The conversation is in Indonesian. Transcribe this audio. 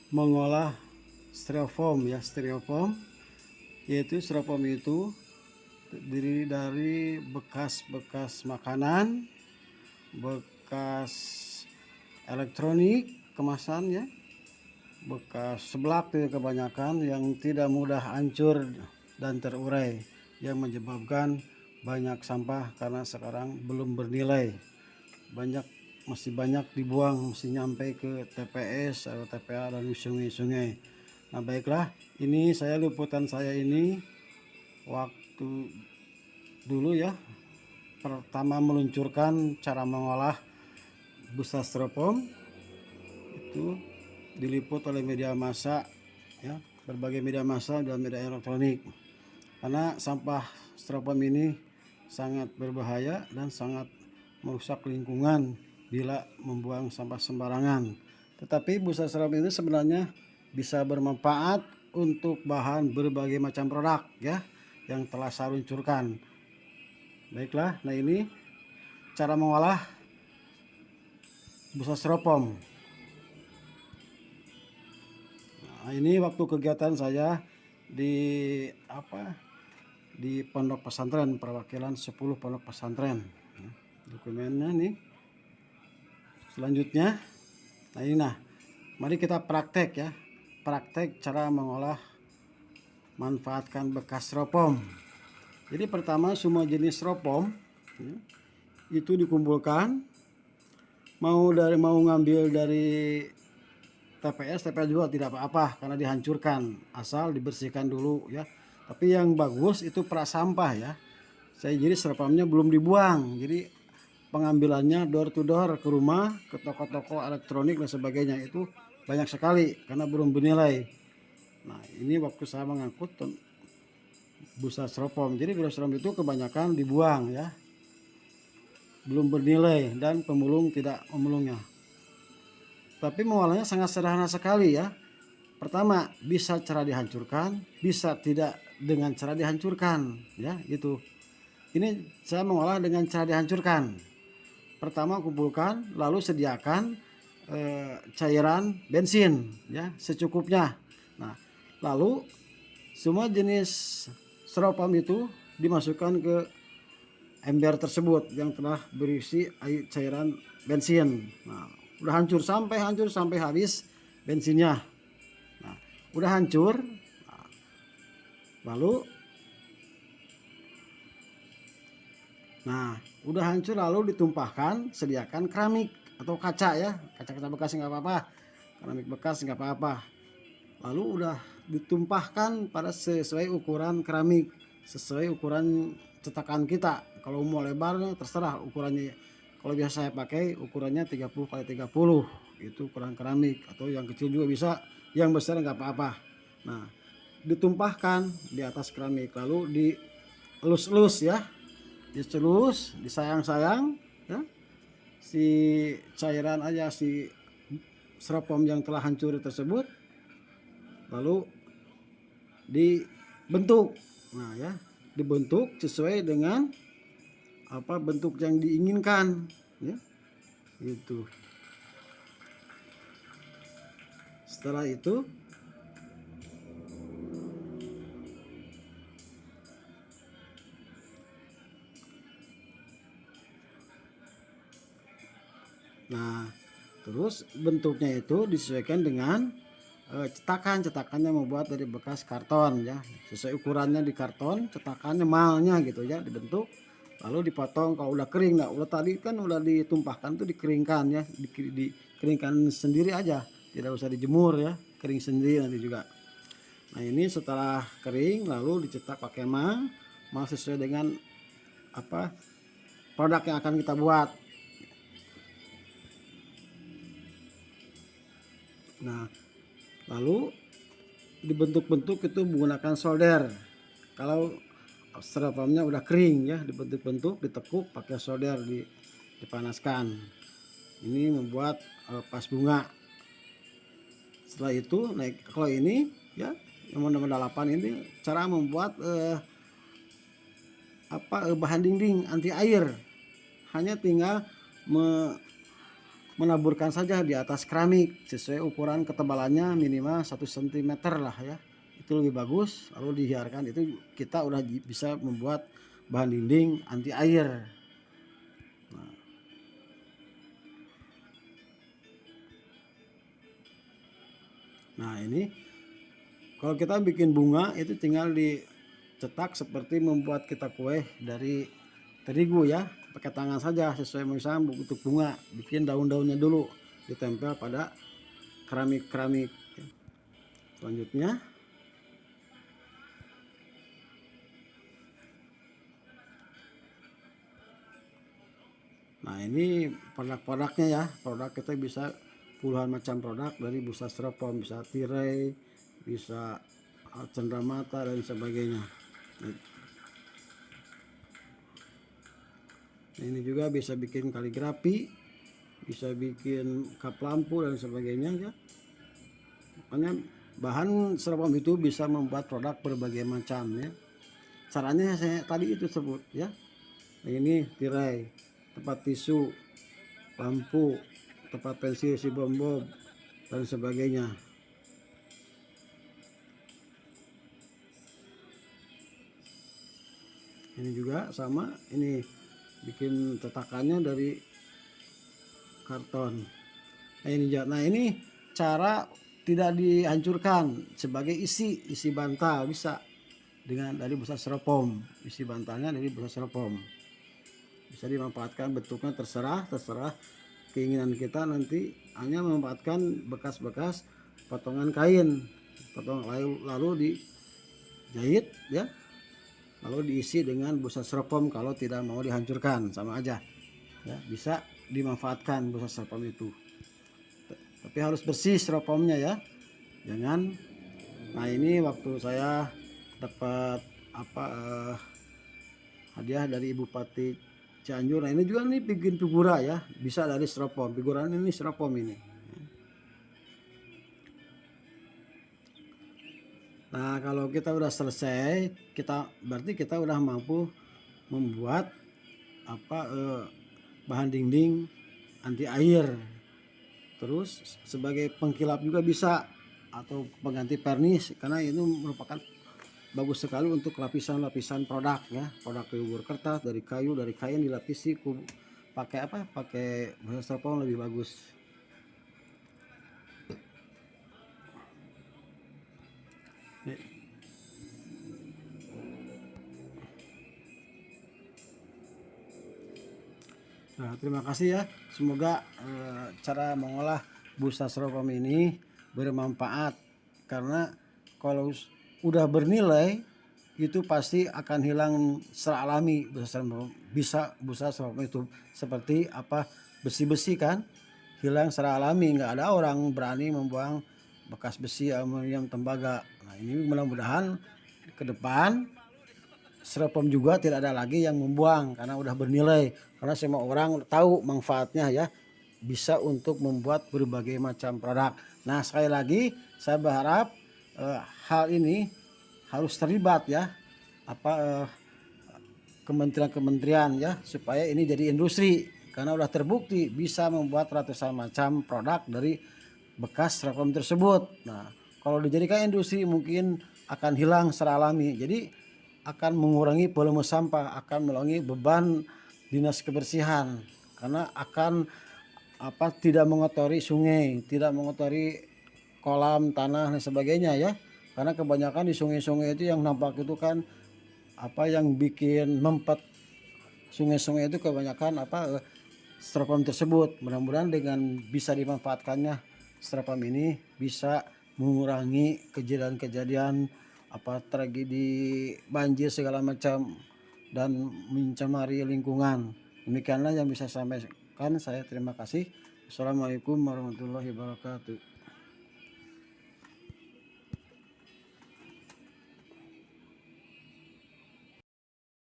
mengolah styrofoam ya, styrofoam yaitu styrofoam itu terdiri dari bekas-bekas makanan, bekas elektronik kemasan ya, bekas seblak itu kebanyakan yang tidak mudah hancur dan terurai, yang menyebabkan banyak sampah karena sekarang belum bernilai, masih banyak dibuang, mesti nyampe ke TPS atau TPA dan sungai-sungai. Nah baiklah, ini liputan saya ini waktu dulu ya, pertama meluncurkan cara mengolah busa styrofoam itu diliput oleh media massa ya, berbagai media massa dan media elektronik, karena sampah styrofoam ini sangat berbahaya dan sangat merusak lingkungan bila membuang sampah sembarangan. Tetapi busa styrofoam itu sebenarnya bisa bermanfaat untuk bahan berbagai macam produk ya yang telah saya luncurkan. Baiklah, nah ini cara mengolah busa styrofoam. Nah, ini waktu kegiatan saya di pondok pesantren, perwakilan 10 pondok pesantren. Dokumennya nih. Selanjutnya, mari kita praktek ya. Praktek cara mengolah manfaatkan bekas styrofoam. Jadi pertama semua jenis styrofoam ya, itu dikumpulkan. Mau ngambil dari TPS juga tidak apa-apa karena dihancurkan, asal dibersihkan dulu ya. Tapi yang bagus itu prasampah ya. Jadi styrofoamnya belum dibuang. Jadi pengambilannya door to door ke rumah, ke toko-toko elektronik dan sebagainya itu banyak sekali karena belum bernilai. Nah, ini waktu saya mengangkut busa styrofoam. Jadi busa styrofoam itu kebanyakan dibuang ya. Belum bernilai dan pemulung tidak memulungnya. Tapi mengolahnya sangat sederhana sekali ya. Pertama, bisa cara dihancurkan, bisa tidak dengan cara dihancurkan ya, gitu. Ini saya mengolah dengan cara dihancurkan. Pertama kumpulkan, lalu sediakan cairan bensin ya secukupnya. Nah, lalu semua jenis styrofoam itu dimasukkan ke ember tersebut yang telah berisi air cairan bensin. Nah, udah hancur sampai habis bensinnya. Nah, udah hancur. Nah, lalu udah hancur lalu ditumpahkan, sediakan keramik atau kaca ya, kaca-kaca bekas nggak apa-apa, keramik bekas nggak apa-apa. Lalu udah ditumpahkan pada sesuai ukuran keramik, sesuai ukuran cetakan kita. Kalau mau lebarnya terserah ukurannya. Kalau biasa saya pakai ukurannya 30 x 30 itu ukuran keramik, atau yang kecil juga bisa, yang besar nggak apa-apa. Nah, ditumpahkan di atas keramik lalu dielus-elus ya, dicelus, disayang-sayang ya, si cairan aja, si styrofoam yang telah hancur tersebut, lalu dibentuk. Nah ya, dibentuk sesuai dengan bentuk yang diinginkan ya, gitu. Setelah itu terus bentuknya itu disesuaikan dengan cetakannya membuat dari bekas karton ya, sesuai ukurannya di karton, cetakannya malnya gitu ya, dibentuk lalu dipotong. Kalau udah kering, nah udah tadi kan udah ditumpahkan tuh, dikeringkan ya, dikeringkan sendiri aja, tidak usah dijemur ya, kering sendiri nanti juga. Nah ini setelah kering lalu dicetak pakai mal sesuai dengan produk yang akan kita buat. Nah lalu dibentuk-bentuk itu menggunakan solder. Kalau styrofoamnya udah kering ya, dibentuk-bentuk, ditekuk pakai solder, dipanaskan. Ini membuat pas bunga. Setelah itu naik, kalau ini ya yang nomor 8 ini cara membuat bahan dinding anti air. Hanya tinggal menaburkan saja di atas keramik sesuai ukuran ketebalannya minimal 1 cm lah ya, itu lebih bagus. Lalu dihiarkan, itu kita udah bisa membuat bahan dinding anti air. Nah ini kalau kita bikin bunga itu tinggal dicetak seperti membuat kita kue dari terigu ya, pakai tangan saja sesuai misalnya bentuk bunga, bikin daun-daunnya dulu ditempel pada keramik-keramik. Selanjutnya nah ini produk-produknya ya, produk kita bisa puluhan macam produk dari busa styrofoam, bisa tirai, bisa cenderamata dan sebagainya. Nah, ini juga bisa bikin kaligrafi, bisa bikin kap lampu dan sebagainya ya. Makanya bahan styrofoam itu bisa membuat produk berbagai macam ya. Caranya saya tadi itu sebut ya. Nah, ini tirai, tempat tisu, lampu, tempat pensil si bom-bom dan sebagainya. Ini juga sama, ini bikin tetakannya dari karton. Nah ini cara tidak dihancurkan sebagai isi bantal, bisa dengan dari busa styrofoam, isi bantalnya dari busa styrofoam. Bisa dimanfaatkan, bentuknya terserah keinginan kita, nanti hanya memanfaatkan bekas-bekas potongan kain, lalu dijahit ya, lalu diisi dengan busa styrofoam. Kalau tidak mau dihancurkan sama aja ya, bisa dimanfaatkan busa styrofoam itu, tapi harus bersih styrofoamnya ya, jangan. Nah ini waktu saya dapat hadiah dari Ibu Bupati Cianjur. Nah ini juga nih bikin figura ya, bisa dari styrofoam, figuran ini styrofoam ini. Nah kalau kita udah selesai, berarti kita udah mampu membuat bahan dinding anti air. Terus sebagai pengkilap juga bisa, atau pengganti vernis, karena itu merupakan bagus sekali untuk lapisan-lapisan produk ya, produk figur kertas, dari kayu, dari kain, dilapisi pakai busa styrofoam lebih bagus. Nah, terima kasih ya. Semoga cara mengolah busa styrofoam ini bermanfaat, karena kalau udah bernilai itu pasti akan hilang secara alami busa styrofoam itu. Seperti besi-besi kan hilang secara alami, nggak ada orang berani membuang bekas besi, aluminium, tembaga. Nah ini mudah-mudahan ke depan styrofoam juga tidak ada lagi yang membuang karena udah bernilai, karena semua orang tahu manfaatnya ya, bisa untuk membuat berbagai macam produk. Nah sekali lagi saya berharap hal ini harus terlibat ya kementerian-kementerian ya, supaya ini jadi industri, karena udah terbukti bisa membuat ratusan macam produk dari bekas styrofoam tersebut. Nah kalau dijadikan industri mungkin akan hilang secara alami, jadi akan mengurangi volume sampah, akan mengurangi beban dinas kebersihan, karena akan tidak mengotori sungai, tidak mengotori kolam, tanah dan sebagainya ya. Karena kebanyakan di sungai-sungai itu yang nampak itu kan yang bikin mempet sungai-sungai itu kebanyakan styrofoam tersebut. Mudah-mudahan dengan bisa dimanfaatkannya styrofoam ini bisa mengurangi kejadian-kejadian tragedi banjir segala macam dan mencemari lingkungan. Demikianlah yang bisa saya sampaikan. Saya terima kasih. Assalamualaikum warahmatullahi wabarakatuh.